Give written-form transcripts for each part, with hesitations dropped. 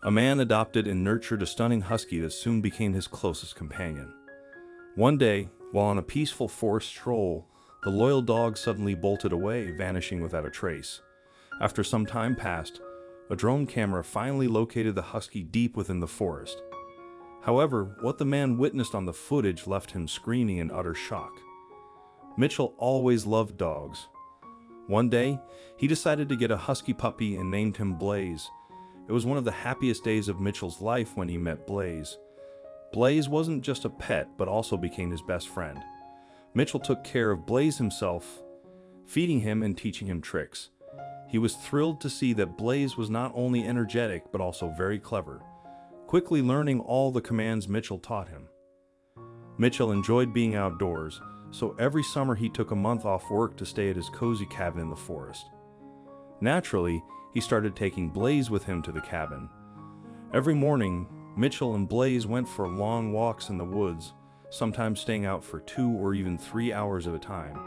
A man adopted and nurtured a stunning husky that soon became his closest companion. One day, while on a peaceful forest stroll, the loyal dog suddenly bolted away, vanishing without a trace. After some time passed, a drone camera finally located the husky deep within the forest. However, what the man witnessed on the footage left him screaming in utter shock. Mitchell always loved dogs. One day, he decided to get a husky puppy and named him Blaze. It was one of the happiest days of Mitchell's life when he met Blaze. Blaze wasn't just a pet, but also became his best friend. Mitchell took care of Blaze himself, feeding him and teaching him tricks. He was thrilled to see that Blaze was not only energetic, but also very clever, quickly learning all the commands Mitchell taught him. Mitchell enjoyed being outdoors, so every summer he took a month off work to stay at his cozy cabin in the forest. Naturally, he started taking Blaze with him to the cabin. Every morning, Mitchell and Blaze went for long walks in the woods, sometimes staying out for 2 or even 3 hours at a time.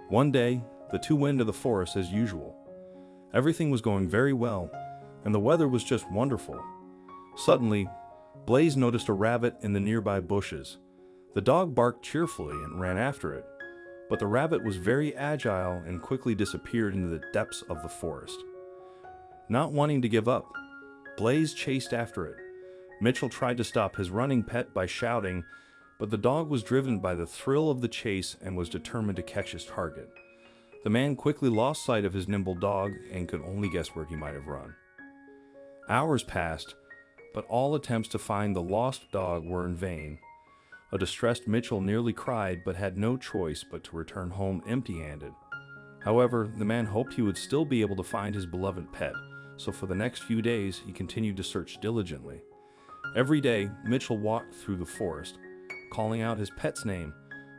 One day, the two went into the forest as usual. Everything was going very well, and the weather was just wonderful. Suddenly, Blaze noticed a rabbit in the nearby bushes. The dog barked cheerfully and ran after it, but the rabbit was very agile and quickly disappeared into the depths of the forest. Not wanting to give up, Blaze chased after it. Mitchell tried to stop his running pet by shouting, but the dog was driven by the thrill of the chase and was determined to catch his target. The man quickly lost sight of his nimble dog and could only guess where he might have run. Hours passed, but all attempts to find the lost dog were in vain. A distressed Mitchell nearly cried but had no choice but to return home empty-handed. However, the man hoped he would still be able to find his beloved pet, so for the next few days he continued to search diligently. Every day, Mitchell walked through the forest, calling out his pet's name,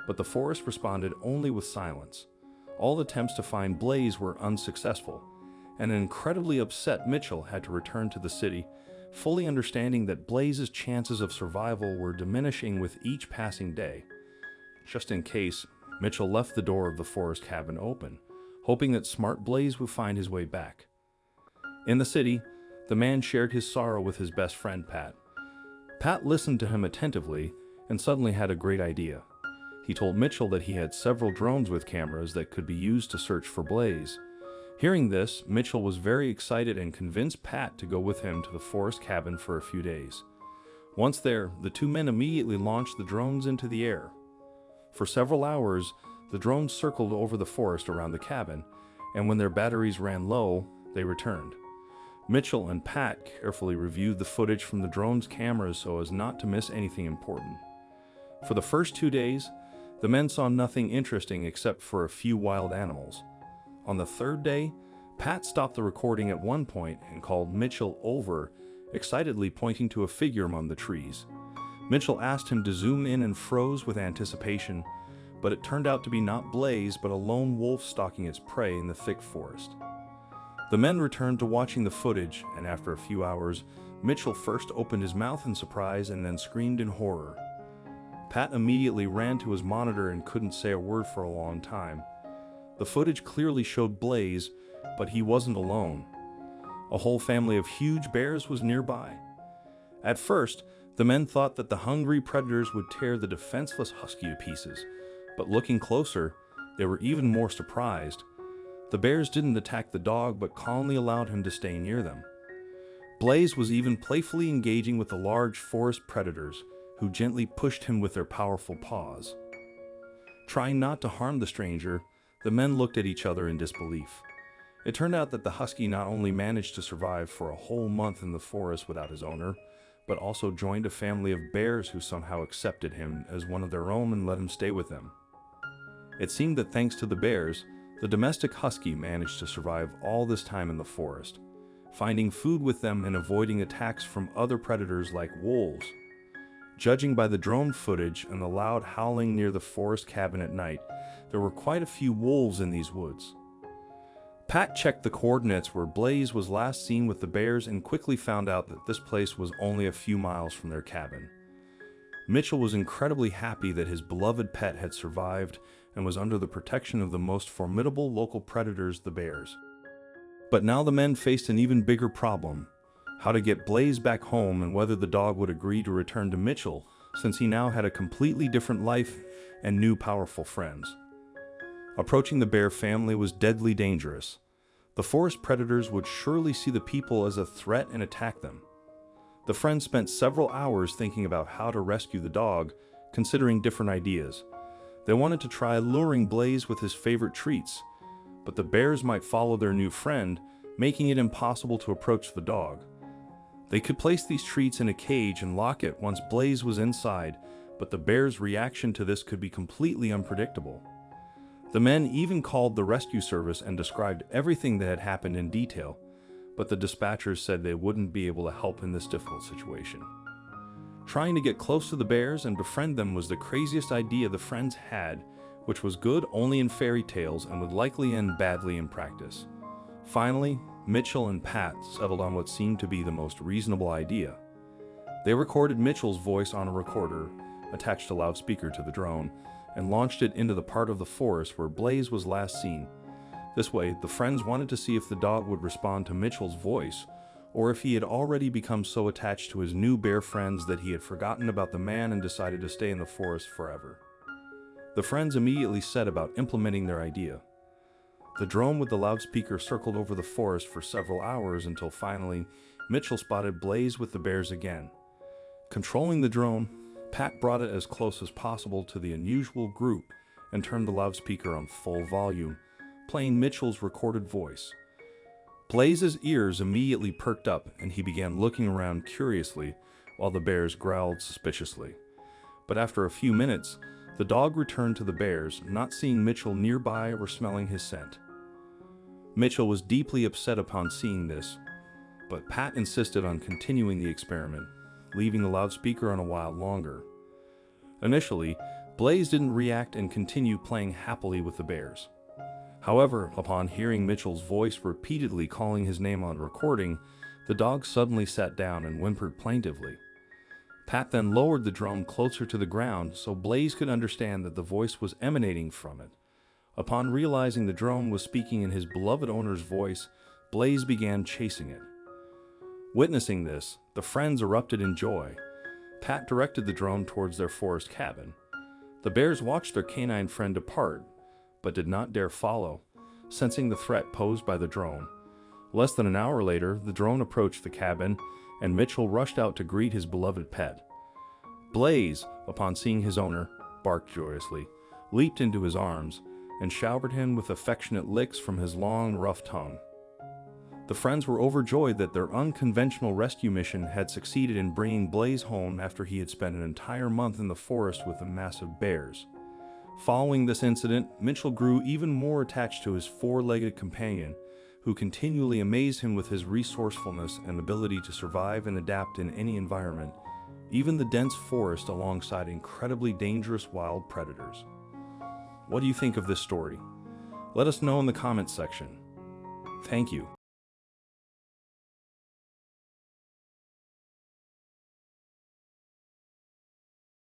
but the forest responded only with silence. All attempts to find Blaze were unsuccessful, and an incredibly upset Mitchell had to return to the city, fully understanding that Blaze's chances of survival were diminishing with each passing day. Just in case, Mitchell left the door of the forest cabin open, hoping that smart Blaze would find his way back. In the city, the man shared his sorrow with his best friend Pat. Pat listened to him attentively and suddenly had a great idea. He told Mitchell that he had several drones with cameras that could be used to search for Blaze. Hearing this, Mitchell was very excited and convinced Pat to go with him to the forest cabin for a few days. Once there, the two men immediately launched the drones into the air. For several hours, the drones circled over the forest around the cabin, and when their batteries ran low, they returned. Mitchell and Pat carefully reviewed the footage from the drone's cameras so as not to miss anything important. For the first 2 days, the men saw nothing interesting except for a few wild animals. On the third day, Pat stopped the recording at one point and called Mitchell over, excitedly pointing to a figure among the trees. Mitchell asked him to zoom in and froze with anticipation, but it turned out to be not Blaze but a lone wolf stalking its prey in the thick forest. The men returned to watching the footage, and after a few hours, Mitchell first opened his mouth in surprise and then screamed in horror. Pat immediately ran to his monitor and couldn't say a word for a long time. The footage clearly showed Blaze, but he wasn't alone. A whole family of huge bears was nearby. At first, the men thought that the hungry predators would tear the defenseless husky to pieces, but looking closer, they were even more surprised. The bears didn't attack the dog but calmly allowed him to stay near them. Blaze was even playfully engaging with the large forest predators, who gently pushed him with their powerful paws. Trying not to harm the stranger, the men looked at each other in disbelief. It turned out that the husky not only managed to survive for a whole month in the forest without his owner, but also joined a family of bears who somehow accepted him as one of their own and let him stay with them. It seemed that thanks to the bears, the domestic husky managed to survive all this time in the forest, finding food with them and avoiding attacks from other predators like wolves. Judging by the drone footage and the loud howling near the forest cabin at night, there were quite a few wolves in these woods. Pat checked the coordinates where Blaze was last seen with the bears and quickly found out that this place was only a few miles from their cabin. Mitchell was incredibly happy that his beloved pet had survived and was under the protection of the most formidable local predators, the bears. But now the men faced an even bigger problem: how to get Blaze back home and whether the dog would agree to return to Mitchell, since he now had a completely different life and new powerful friends. Approaching the bear family was deadly dangerous. The forest predators would surely see the people as a threat and attack them. The friends spent several hours thinking about how to rescue the dog, considering different ideas. They wanted to try luring Blaze with his favorite treats, but the bears might follow their new friend, making it impossible to approach the dog. They could place these treats in a cage and lock it once Blaze was inside, but the bears' reaction to this could be completely unpredictable. The men even called the rescue service and described everything that had happened in detail, but the dispatchers said they wouldn't be able to help in this difficult situation. Trying to get close to the bears and befriend them was the craziest idea the friends had, which was good only in fairy tales and would likely end badly in practice. Finally, Mitchell and Pat settled on what seemed to be the most reasonable idea. They recorded Mitchell's voice on a recorder, attached a loudspeaker to the drone, and launched it into the part of the forest where Blaze was last seen. This way, the friends wanted to see if the dog would respond to Mitchell's voice, or if he had already become so attached to his new bear friends that he had forgotten about the man and decided to stay in the forest forever. The friends immediately set about implementing their idea. The drone with the loudspeaker circled over the forest for several hours until finally, Mitchell spotted Blaze with the bears again. Controlling the drone, Pat brought it as close as possible to the unusual group and turned the loudspeaker on full volume, playing Mitchell's recorded voice. Blaze's ears immediately perked up and he began looking around curiously while the bears growled suspiciously. But after a few minutes, the dog returned to the bears, not seeing Mitchell nearby or smelling his scent. Mitchell was deeply upset upon seeing this, but Pat insisted on continuing the experiment, leaving the loudspeaker on a while longer. Initially, Blaze didn't react and continued playing happily with the bears. However, upon hearing Mitchell's voice repeatedly calling his name on recording, the dog suddenly sat down and whimpered plaintively. Pat then lowered the drone closer to the ground so Blaze could understand that the voice was emanating from it. Upon realizing the drone was speaking in his beloved owner's voice, Blaze began chasing it. Witnessing this, the friends erupted in joy. Pat directed the drone towards their forest cabin. The bears watched their canine friend depart, but did not dare follow, sensing the threat posed by the drone. Less than an hour later, the drone approached the cabin, and Mitchell rushed out to greet his beloved pet. Blaze, upon seeing his owner, barked joyously, leaped into his arms, and showered him with affectionate licks from his long, rough tongue. The friends were overjoyed that their unconventional rescue mission had succeeded in bringing Blaze home after he had spent an entire month in the forest with the massive bears. Following this incident, Mitchell grew even more attached to his four-legged companion, who continually amazed him with his resourcefulness and ability to survive and adapt in any environment, even the dense forest alongside incredibly dangerous wild predators. What do you think of this story? Let us know in the comments section. Thank you.